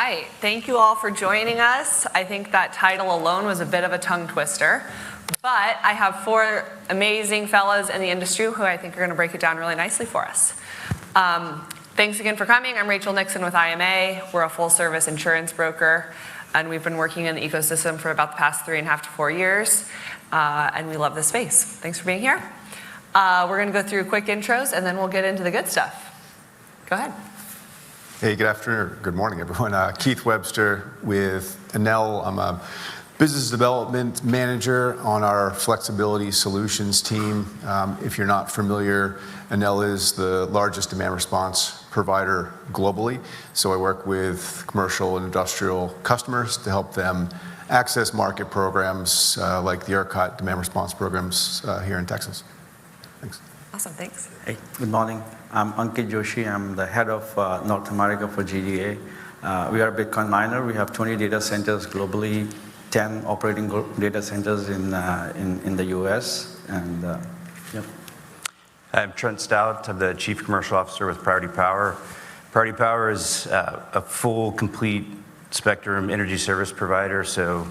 right, thank you all for joining us. I think that title alone was a bit of a tongue twister, but I have four amazing fellows in the industry who I think are going to break it down really nicely for us. Thanks again for coming. I'm Rachel Nixon with IMA. We're a full-service insurance broker, and we've been working in the ecosystem for about the past 3.5 to 4 years, and we love this space. Thanks for being here. We're going to go through quick intros, and then we'll get into the good stuff. Go ahead. Hey, good afternoon, or good morning, everyone. Keith Webster with Enel. I'm a business development manager on our flexibility solutions team. If you're not familiar, Enel is the largest demand response provider globally. So I work with commercial and industrial customers to help them access market programs like the Arcus demand response programs here in Texas. Thanks. Awesome, thanks. Hey, good morning. I'm Ankit Joshi. I'm the head of North America for GDA. We are a Bitcoin miner. We have 20 data centers globally, 10 operating data centers in the US. And yep. I'm Trent Stout. I'm the Chief Commercial Officer with Priority Power. Priority Power is a full, complete spectrum energy service provider. So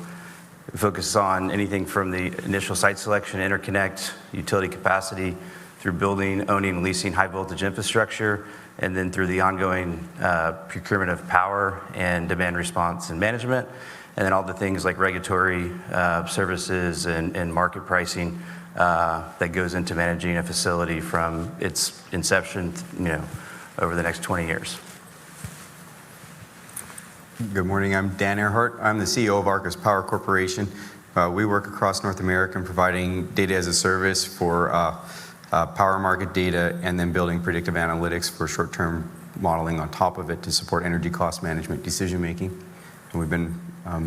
we focus on anything from the initial site selection, interconnect, utility capacity, through building, owning, and leasing high voltage infrastructure, and then through the ongoing procurement of power and demand response and management, and then all the things like regulatory services and market pricing that goes into managing a facility from its inception, over the next 20 years. Good morning, I'm Dan Erhardt. I'm the CEO of Arcus Power Corporation. We work across North America in providing data as a service for power market data, and then building predictive analytics for short-term modeling on top of it to support energy cost management decision making. And we've been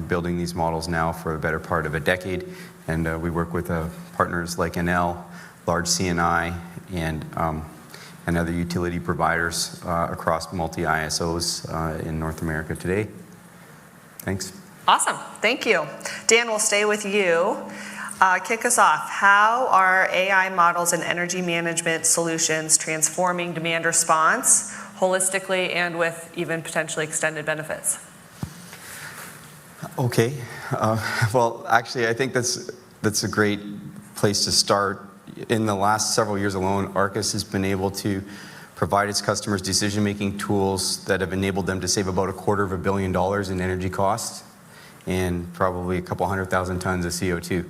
building these models now for a better part of a decade, and we work with partners like Enel, large CNI, and other utility providers across multi-ISOs in North America today. Thanks. Awesome, thank you. Dan, we'll stay with you. Kick us off. How are AI models and energy management solutions transforming demand response holistically and with even potentially extended benefits? Okay. Well, actually, I think that's a great place to start. In the last several years alone, Arcus has been able to provide its customers decision-making tools that have enabled them to save about $250 million in energy costs and probably a couple 100,000 tons of CO2.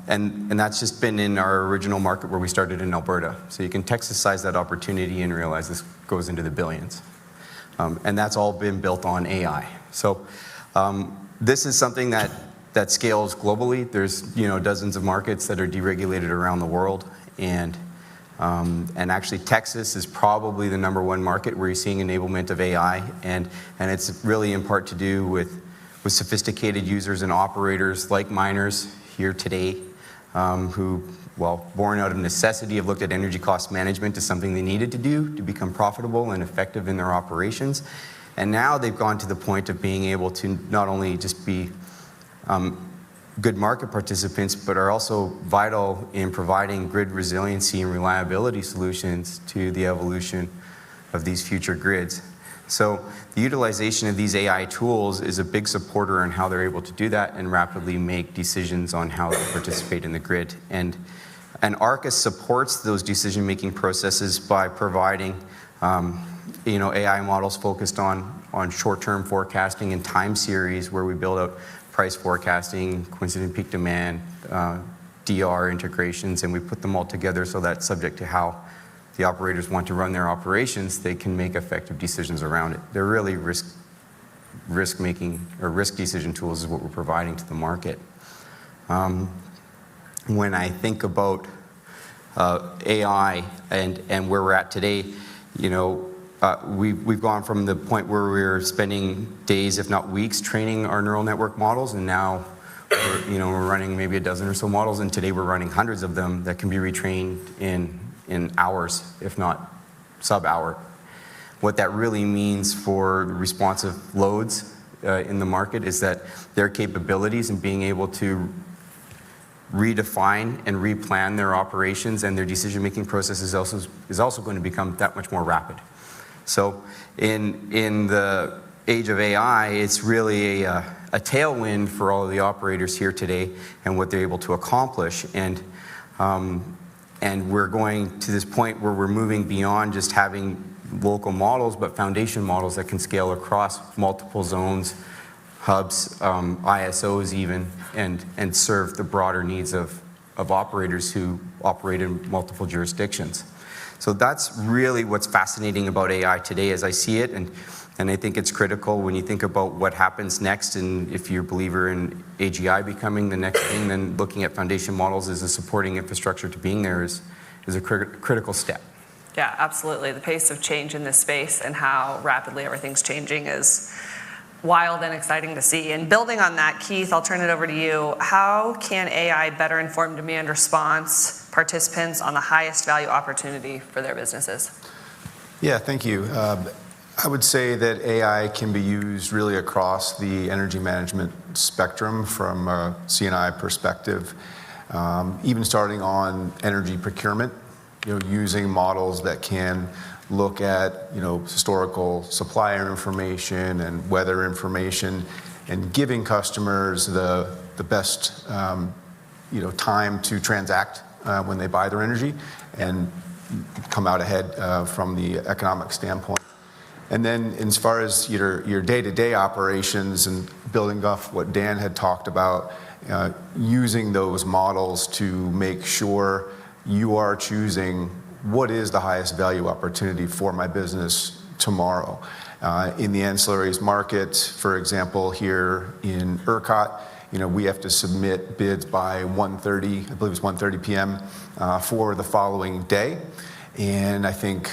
And that's just been in our original market where we started in Alberta. So you can Texas-size that opportunity and realize this goes into the billions. And that's all been built on AI. So this is something that scales globally. There's dozens of markets that are deregulated around the world. And actually Texas is probably the #1 market where you're seeing enablement of AI. And it's really in part to do with sophisticated users and operators like miners here today, who, born out of necessity, have looked at energy cost management as something they needed to do to become profitable and effective in their operations. And now they've gone to the point of being able to not only just be good market participants, but are also vital in providing grid resiliency and reliability solutions to the evolution of these future grids. So the utilization of these AI tools is a big supporter in how they're able to do that and rapidly make decisions on how to participate in the grid. And Arcus supports those decision-making processes by providing AI models focused on short-term forecasting and time series, where we build out price forecasting, coincident peak demand, DR integrations, and we put them all together so that, subject to how the operators want to run their operations, they can make effective decisions around it. They're really risk-making or risk decision tools is what we're providing to the market. When I think about AI and where we're at today, we've gone from the point where we were spending days, if not weeks, training our neural network models, and now we're running maybe a dozen or so models, and today we're running hundreds of them that can be retrained in hours, if not sub-hour. What that really means for responsive loads in the market is that their capabilities in being able to redefine and replan their operations and their decision-making process is also going to become that much more rapid. So in the age of AI, it's really a tailwind for all of the operators here today and what they're able to accomplish. And we're going to this point where we're moving beyond just having local models, but foundation models that can scale across multiple zones, hubs, ISOs even, and serve the broader needs of operators who operate in multiple jurisdictions. So that's really what's fascinating about AI today as I see it, and I think it's critical when you think about what happens next, and if you're a believer in AGI becoming the next thing, then looking at foundation models as a supporting infrastructure to being there is a critical step. Yeah, absolutely. The pace of change in this space and how rapidly everything's changing is wild and exciting to see. And building on that, Keith, I'll turn it over to you. How can AI better inform demand response participants on the highest value opportunity for their businesses? Yeah, thank you. I would say that AI can be used really across the energy management spectrum from a C&I perspective, even starting on energy procurement, using models that can look at, historical supplier information and weather information and giving customers the best, time to transact when they buy their energy and come out ahead from the economic standpoint. And then as far as your day-to-day operations and building off what Dan had talked about, using those models to make sure you are choosing what is the highest value opportunity for my business tomorrow. In the ancillaries market, for example, here in Erhardt, we have to submit bids by 1:30, I believe it's 1:30 p.m. For the following day. And I think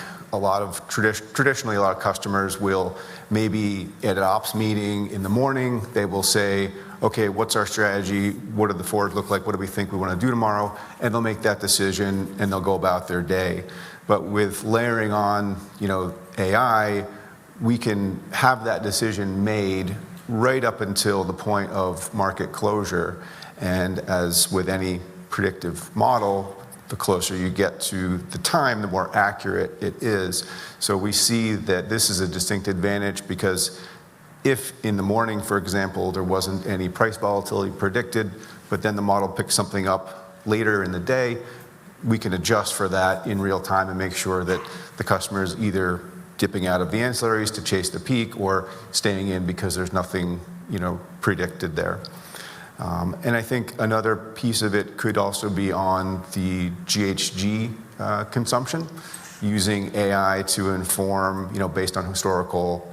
traditionally a lot of customers will maybe at an ops meeting in the morning, they will say, okay, what's our strategy? What do the forwards look like? What do we think we want to do tomorrow? And they'll make that decision and they'll go about their day. But with layering on, AI, we can have that decision made right up until the point of market closure. And as with any predictive model, the closer you get to the time, the more accurate it is. So we see that this is a distinct advantage because if in the morning, for example, there wasn't any price volatility predicted, but then the model picks something up later in the day, we can adjust for that in real time and make sure that the customer is either dipping out of the ancillaries to chase the peak or staying in because there's nothing, predicted there. And I think another piece of it could also be on the GHG consumption, using AI to inform, based on historical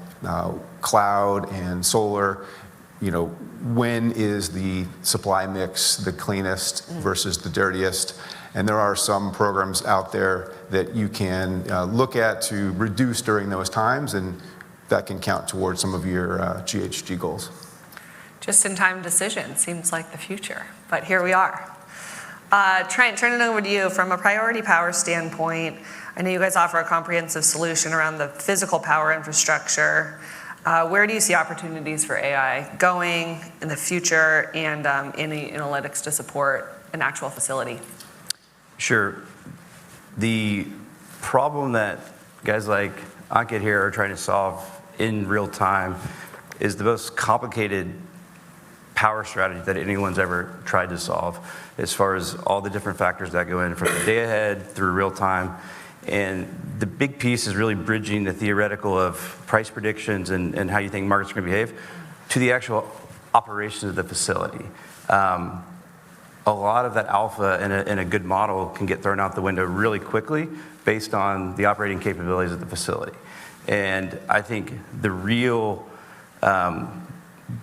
cloud and solar, when is the supply mix the cleanest versus the dirtiest. And there are some programs out there that you can look at to reduce during those times, and that can count towards some of your GHG goals. Just-in-time decision seems like the future, but here we are. Trent, turn it over to you. From a Priority Power standpoint, I know you guys offer a comprehensive solution around the physical power infrastructure. Where do you see opportunities for AI going in the future and any analytics to support an actual facility? Sure. The problem that guys like Ankit here are trying to solve in real time is the most complicated power strategy that anyone's ever tried to solve, as far as all the different factors that go in from the day ahead through real time. And the big piece is really bridging the theoretical of price predictions and how you think markets are going to behave to the actual operations of the facility. A lot of that alpha in a good model can get thrown out the window really quickly based on the operating capabilities of the facility. And I think the real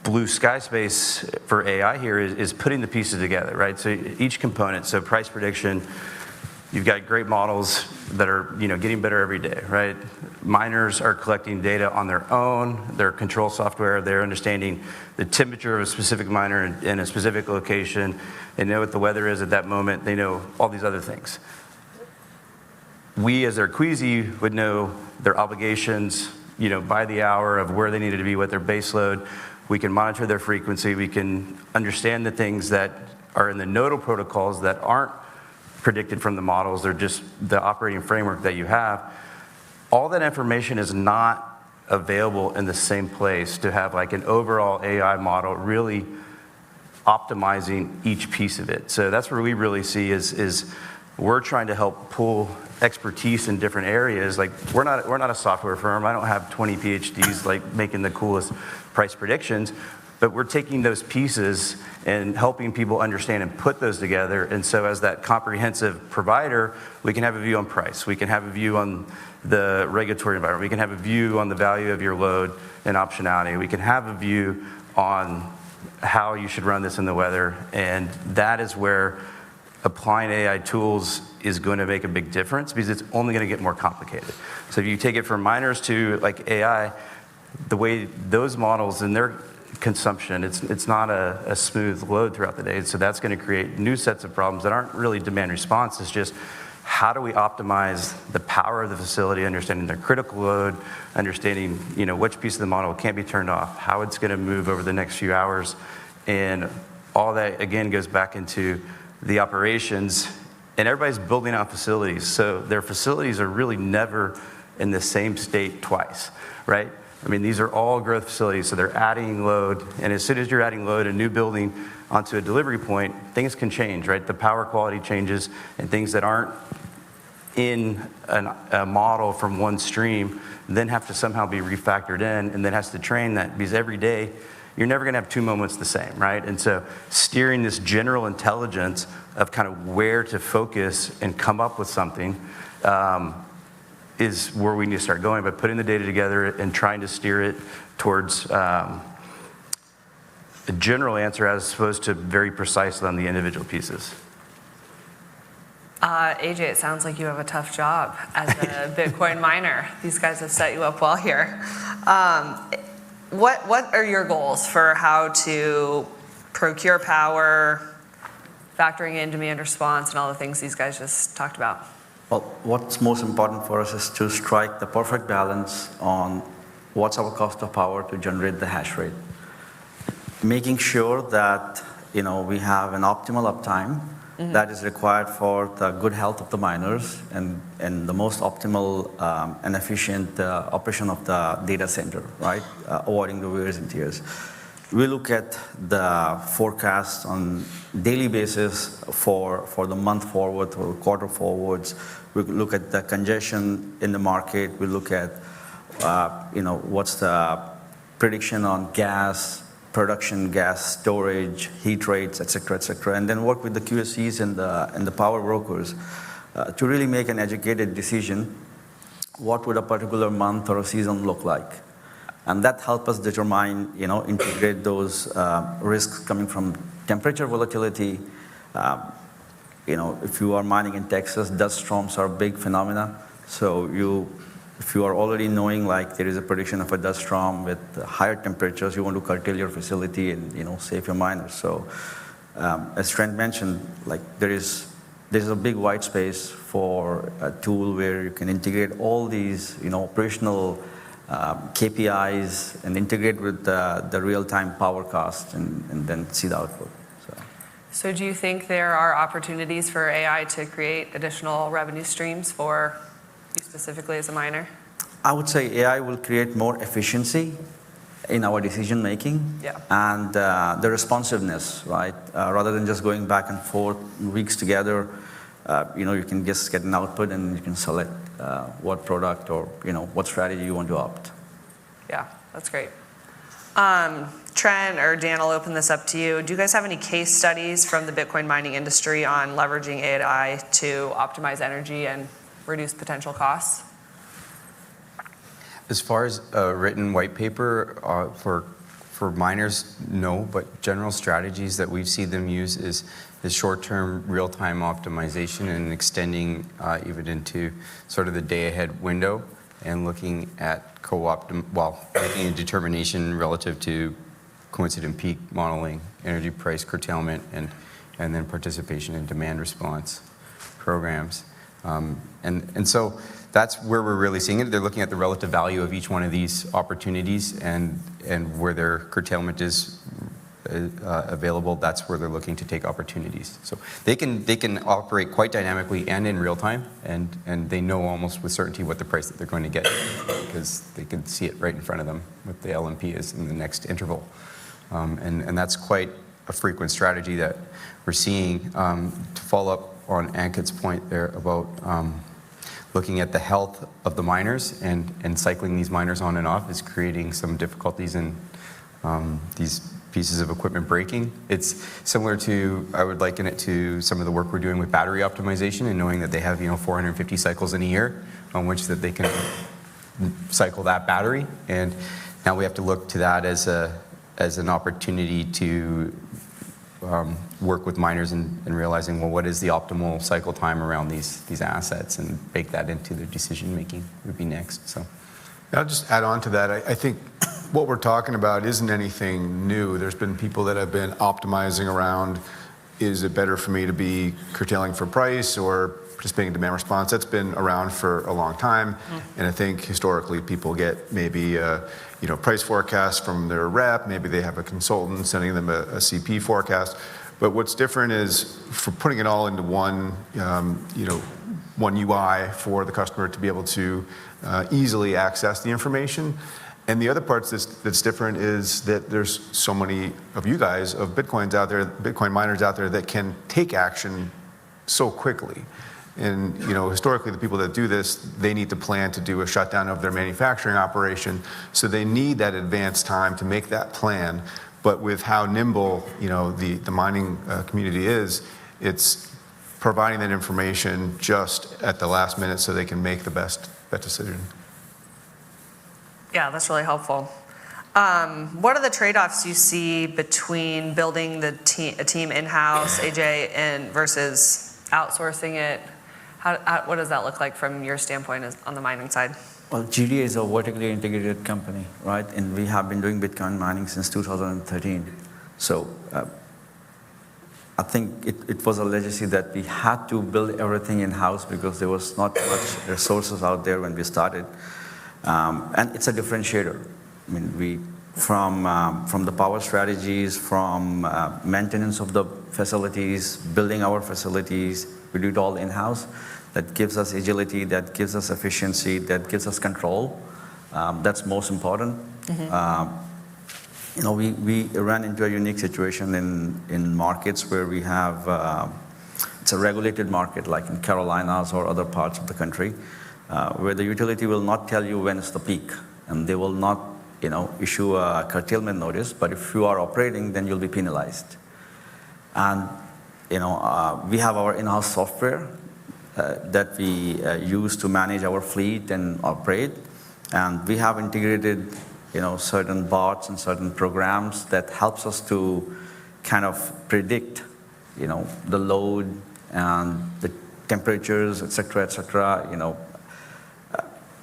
blue sky space for AI here is putting the pieces together, right? So each component, so price prediction, you've got great models that are getting better every day, right? Miners are collecting data on their own, their control software, they're understanding the temperature of a specific miner in a specific location, they know what the weather is at that moment, they know all these other things. We as their queasy would know their obligations, by the hour of where they needed to be, what their base load. We can monitor their frequency, we can understand the things that are in the nodal protocols that aren't predicted from the models, they're just the operating framework that you have. All that information is not available in the same place to have like an overall AI model really optimizing each piece of it. So that's where we really see is we're trying to help pull expertise in different areas. Like we're not a software firm. I don't have 20 PhDs like making the coolest price predictions, but we're taking those pieces and helping people understand and put those together. And so as that comprehensive provider, we can have a view on price. We can have a view on the regulatory environment. We can have a view on the value of your load and optionality. We can have a view on how you should run this in the weather. And that is where applying AI tools is going to make a big difference, because it's only going to get more complicated. So if you take it from miners to like AI, the way those models and their consumption, it's not a smooth load throughout the day. So that's going to create new sets of problems that aren't really demand response. It's just how do we optimize the power of the facility, understanding their critical load, understanding which piece of the model can't be turned off, how it's going to move over the next few hours, and all that again goes back into the operations. And everybody's building out facilities, so their facilities are really never in the same state twice, right? I mean, these are all growth facilities, so they're adding load, and as soon as you're adding load, a new building onto a delivery point, things can change, right? The power quality changes, and things that aren't in a model from one stream then have to somehow be refactored in, and then has to train that, because every day you're never going to have two moments the same, right? And so steering this general intelligence of kind of where to focus and come up with something is where we need to start going, but putting the data together and trying to steer it towards a general answer as opposed to very precise on the individual pieces. AJ, it sounds like you have a tough job as a Bitcoin miner. These guys have set you up well here. What are your goals for how to procure power, factoring in demand response, and all the things these guys just talked about? Well, what's most important for us is to strike the perfect balance on what's our cost of power to generate the hash rate. Making sure that we have an optimal uptime that is required for the good health of the miners and the most optimal and efficient operation of the data center, right? Avoiding the wears and tears. We look at the forecast on daily basis for the month forward or quarter forwards. We look at the congestion in the market. We look at what's the prediction on gas production, gas storage, heat rates, et cetera, and then work with the QSCs and the power brokers to really make an educated decision. What would a particular month or a season look like? And that helps us determine, integrate those risks coming from temperature volatility. If you are mining in Texas, dust storms are a big phenomena. So if you are already knowing like there is a prediction of a dust storm with higher temperatures, you want to curtail your facility and save your miners. So as Trent mentioned, like there's a big white space for a tool where you can integrate all these operational KPIs and integrate with the real-time power cost and then see the output. So do you think there are opportunities for AI to create additional revenue streams for you specifically as a miner? I would say AI will create more efficiency in our decision making and the responsiveness, right? Rather than just going back and forth weeks together, you can just get an output and you can select what product or what strategy you want to opt. Yeah, that's great. Trent or Dan, I'll open this up to you. Do you guys have any case studies from the Bitcoin mining industry on leveraging AI to optimize energy and reduce potential costs? As far as a written white paper for miners, no, but general strategies that we've seen them use is short-term real-time optimization and extending even into sort of the day-ahead window and looking at making a determination relative to coincident peak modeling, energy price curtailment, and then participation in demand response programs. And so that's where we're really seeing it. They're looking at the relative value of each one of these opportunities and where their curtailment is available, that's where they're looking to take opportunities. So they can operate quite dynamically and in real time, and they know almost with certainty what the price that they're going to get because they can see it right in front of them what the LMP is in the next interval. And that's quite a frequent strategy that we're seeing. To follow up on Ankit's point there about looking at the health of the miners and cycling these miners on and off is creating some difficulties in these pieces of equipment breaking. It's similar to, I would liken it to some of the work we're doing with battery optimization and knowing that they have 450 cycles in a year on which that they can cycle that battery. And now we have to look to that as an opportunity to work with miners and realizing, well, what is the optimal cycle time around these assets and bake that into their decision making would be next. So I'll just add on to that. I think what we're talking about isn't anything new. There's been people that have been optimizing around, is it better for me to be curtailing for price or participating in demand response? That's been around for a long time. And I think historically people get maybe price forecast from their rep, maybe they have a consultant sending them a CP forecast. But what's different is for putting it all into one, one UI for the customer to be able to easily access the information. And the other part that's different is that there's so many of you guys, of Bitcoin miners out there that can take action so quickly. And historically, the people that do this, they need to plan to do a shutdown of their manufacturing operation. So they need that advanced time to make that plan. But with how nimble, the mining community is, it's providing that information just at the last minute so they can make the best decision. Yeah, that's really helpful. What are the trade-offs you see between building a team in-house, AJ, and versus outsourcing it? What does that look like from your standpoint on the mining side? Well, GDA is a vertically integrated company, right? And we have been doing Bitcoin mining since 2013. So I think it was a legacy that we had to build everything in-house because there was not much resources out there when we started. And it's a differentiator. I mean, from the power strategies, from maintenance of the facilities, building our facilities, we do it all in-house. That gives us agility, that gives us efficiency, that gives us control. That's most important. We ran into a unique situation in markets where we have, it's a regulated market like in Carolinas or other parts of the country, where the utility will not tell you when it's the peak, and they will not issue a curtailment notice, but if you are operating, then you'll be penalized. And we have our in-house software that we use to manage our fleet and operate, and we have integrated certain bots and certain programs that helps us to kind of predict the load and the temperatures, et cetera, et cetera.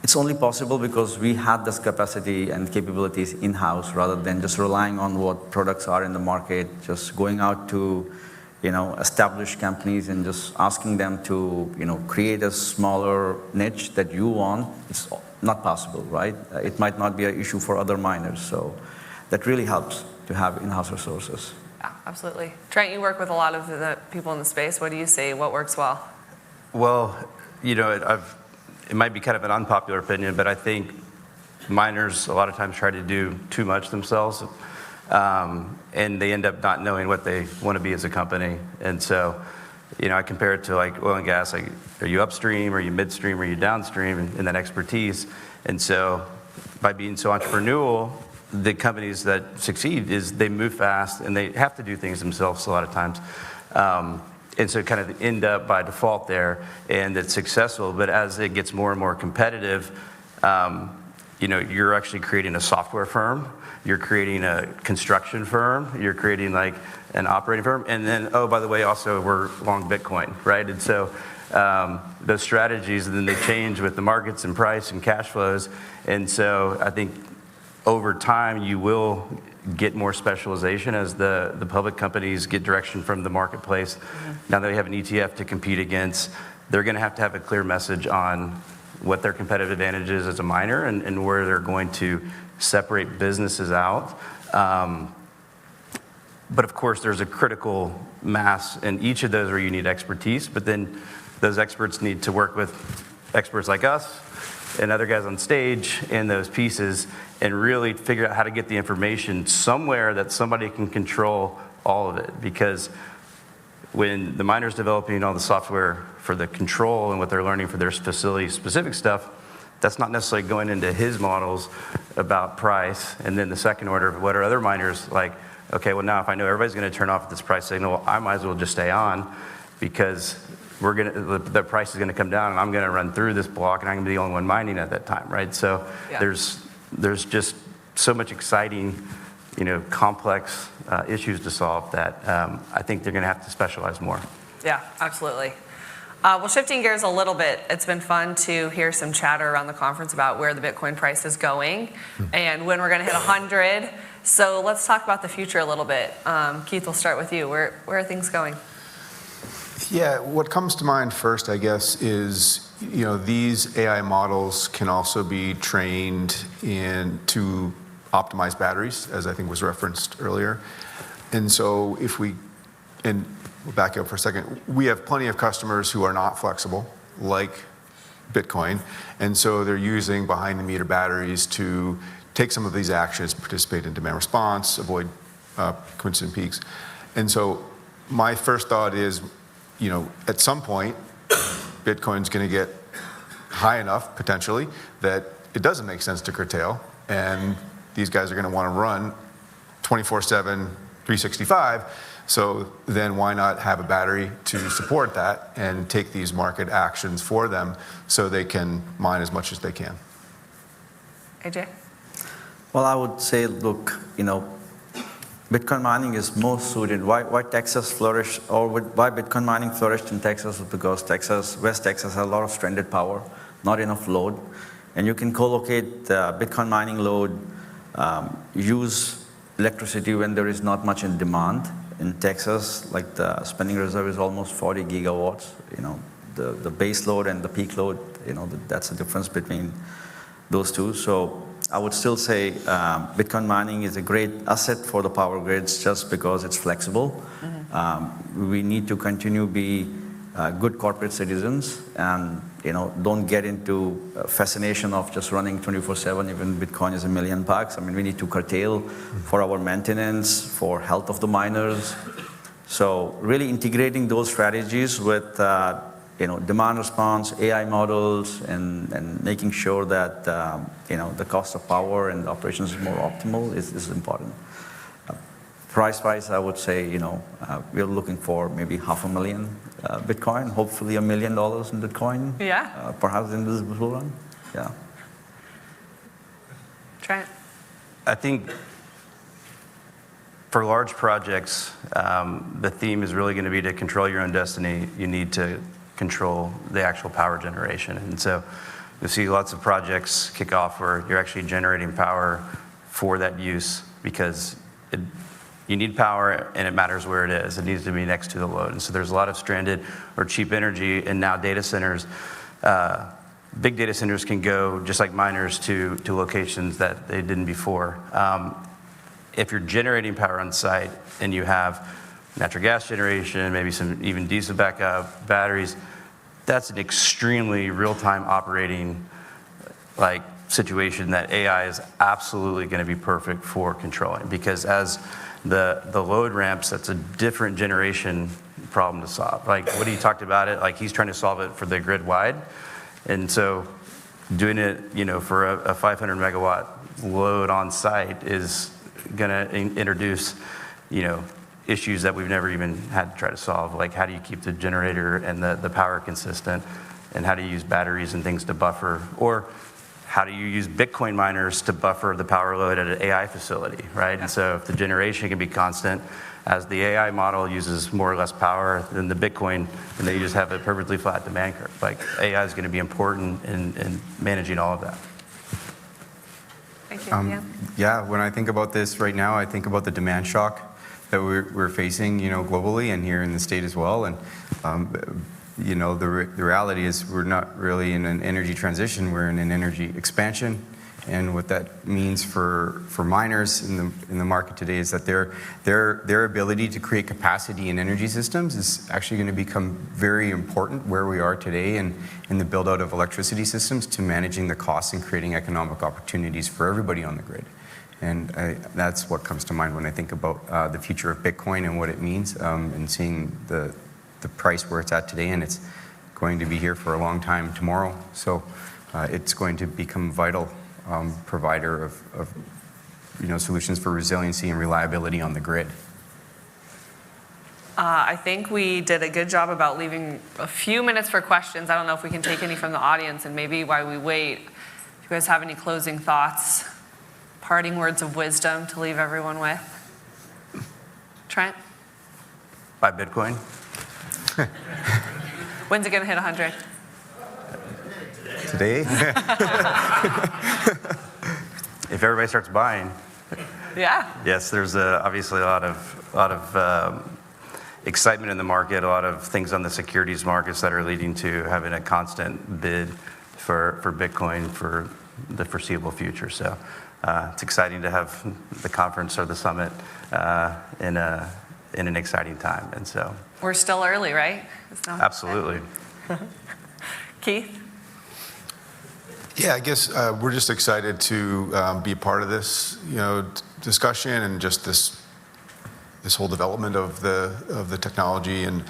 It's only possible because we had this capacity and capabilities in-house rather than just relying on what products are in the market, just going out to established companies and just asking them to create a smaller niche that you want. It's not possible, right? It might not be an issue for other miners, so that really helps to have in-house resources. Yeah, absolutely. Trent, you work with a lot of the people in the space. What do you see? What works well? Well, it might be kind of an unpopular opinion, but I think miners a lot of times try to do too much themselves, and they end up not knowing what they want to be as a company. And so, I compare it to like oil and gas. Like, are you upstream, are you midstream, are you downstream, in that expertise? And so, by being so entrepreneurial, the companies that succeed is they move fast and they have to do things themselves a lot of times. And so kind of end up by default there, and it's successful. But as it gets more and more competitive, you're actually creating a software firm, you're creating a construction firm, you're creating like an operating firm, and then, oh, by the way, also we're long Bitcoin, right? And so those strategies, and then they change with the markets and price and cash flows. And so I think over time you will get more specialization as the public companies get direction from the marketplace. Now that we have an ETF to compete against, they're going to have a clear message on what their competitive advantage is as a miner and where they're going to separate businesses out. But of course, there's a critical mass in each of those where you need expertise, but then those experts need to work with experts like us and other guys on stage in those pieces and really figure out how to get the information somewhere that somebody can control all of it. Because when the miner's developing all the software for the control and what they're learning for their facility-specific stuff, that's not necessarily going into his models about price. And then the second order, what are other miners like? Okay, well now if I know everybody's going to turn off this price signal, I might as well just stay on because the price is going to come down and I'm going to run through this block and I'm going to be the only one mining at that time, right? So there's just so much exciting, complex issues to solve that I think they're going to have to specialize more. Yeah, absolutely. Well, shifting gears a little bit, it's been fun to hear some chatter around the conference about where the Bitcoin price is going and when we're going to hit 100. So let's talk about the future a little bit. Keith, we'll start with you. Where are things going? Yeah, what comes to mind first, I guess, is these AI models can also be trained to optimize batteries, as I think was referenced earlier. And so we'll back up for a second. We have plenty of customers who are not flexible, like Bitcoin, and so they're using behind-the-meter batteries to take some of these actions, participate in demand response, avoid coincident peaks. And so my first thought is, at some point, Bitcoin's going to get high enough, potentially, that it doesn't make sense to curtail, and these guys are going to want to run 24/7, 365. So then why not have a battery to support that and take these market actions for them so they can mine as much as they can? AJ? Well, I would say, look, Bitcoin mining is most suited. Why Texas flourished, or why Bitcoin mining flourished in Texas is because West Texas has a lot of stranded power, not enough load. And you can co-locate the Bitcoin mining load, use electricity when there is not much in demand. In Texas, like the spinning reserve is almost 40 gigawatts. The base load and the peak load, that's the difference between those two. So I would still say Bitcoin mining is a great asset for the power grids just because it's flexible. We need to continue to be good corporate citizens and don't get into fascination of just running 24/7. Even Bitcoin is $1 million. I mean, we need to curtail for our maintenance, for health of the miners. So really integrating those strategies with demand response, AI models, and making sure that the cost of power and operations is more optimal is important. Price-wise, I would say we're looking for maybe $500,000 Bitcoin, hopefully $1 million in Bitcoin. Yeah. Perhaps in this bull run. Yeah. Trent? I think for large projects, the theme is really going to be to control your own destiny. You need to control the actual power generation. And so you'll see lots of projects kick off where you're actually generating power for that use because you need power and it matters where it is. It needs to be next to the load. And so there's a lot of stranded or cheap energy, and now data centers, big data centers can go just like miners to locations that they didn't before. If you're generating power on site and you have natural gas generation, maybe some even diesel backup batteries, that's an extremely real-time operating situation that AI is absolutely going to be perfect for controlling, because as the load ramps, that's a different generation problem to solve. Like what he talked about it, he's trying to solve it for the grid wide, and so doing it, for a 500 megawatt load on site is going to introduce, issues that we've never even had to try to solve. Like how do you keep the generator and the power consistent, and how do you use batteries and things to buffer, or how do you use Bitcoin miners to buffer the power load at an AI facility, right? And so if the generation can be constant, as the AI model uses more or less power than the Bitcoin, and then you just have a perfectly flat demand curve. AI is going to be important in managing all of that. Thank you. Ian? Yeah, when I think about this right now, I think about the demand shock that we're facing, globally and here in the state as well. And the reality is we're not really in an energy transition, we're in an energy expansion. And what that means for miners in the market today is that their ability to create capacity in energy systems is actually going to become very important where we are today and in the build out of electricity systems to managing the costs and creating economic opportunities for everybody on the grid. And that's what comes to mind when I think about the future of Bitcoin and what it means, and seeing the price where it's at today, and it's going to be here for a long time tomorrow. So it's going to become vital provider of solutions for resiliency and reliability on the grid. I think we did a good job about leaving a few minutes for questions. I don't know if we can take any from the audience, and maybe while we wait, if you guys have any closing thoughts, parting words of wisdom to leave everyone with. Trent? Buy Bitcoin. When's it going to hit 100? Today? If everybody starts buying, Yeah. yes, there's obviously a lot of excitement in the market, a lot of things on the securities markets that are leading to having a constant bid for Bitcoin for the foreseeable future. So it's exciting to have the conference or the summit in an exciting time. And so We're still early, right? It's not- absolutely. Keith? Yeah, I guess we're just excited to be a part of this, discussion and just this whole development of the technology. And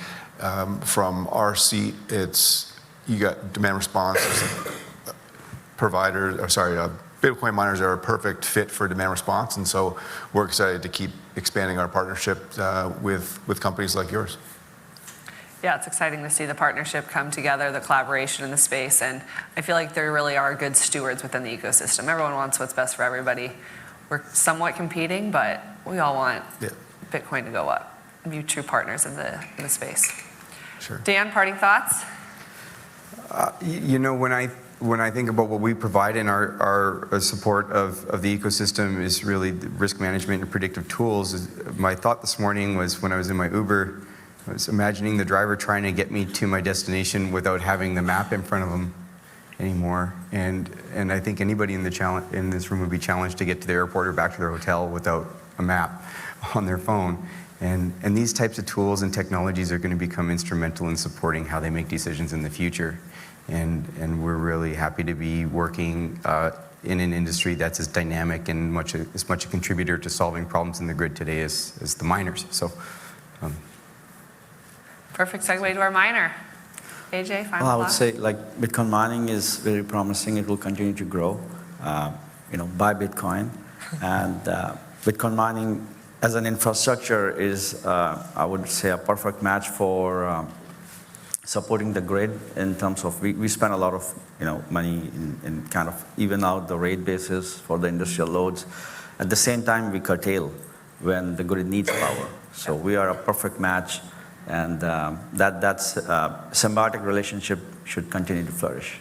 from our seat, you got demand response providers. Bitcoin miners are a perfect fit for demand response, and so we're excited to keep expanding our partnership with companies like yours. Yeah, it's exciting to see the partnership come together, the collaboration in the space, and I feel like there really are good stewards within the ecosystem. Everyone wants what's best for everybody. We're somewhat competing, but we all want Bitcoin to go up and be true partners in the space. Sure. Dan, parting thoughts? When I think about what we provide in our support of the ecosystem is really the risk management and predictive tools. My thought this morning was when I was in my Uber, I was imagining the driver trying to get me to my destination without having the map in front of them anymore. And I think anybody in this room would be challenged to get to the airport or back to their hotel without a map on their phone. And these types of tools and technologies are going to become instrumental in supporting how they make decisions in the future. And we're really happy to be working in an industry that's as dynamic and as much a contributor to solving problems in the grid today as the miners. So. Perfect segue to our miner. AJ, final Well, I would thoughts? say Bitcoin mining is very promising. It will continue to grow. Buy Bitcoin, and Bitcoin mining as an infrastructure is, I would say, a perfect match for supporting the grid in terms of we spend a lot of money in kind of even out the rate basis for the industrial loads. At the same time, we curtail when the grid needs power. So we are a perfect match. And that's symbiotic relationship should continue to flourish.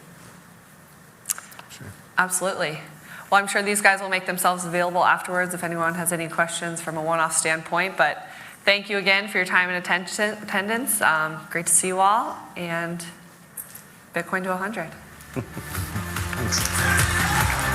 Sure. Absolutely. Well, I'm sure these guys will make themselves available afterwards if anyone has any questions from a one-off standpoint. But thank you again for your time and attendance. Great to see you all. And Bitcoin to 100. Thanks.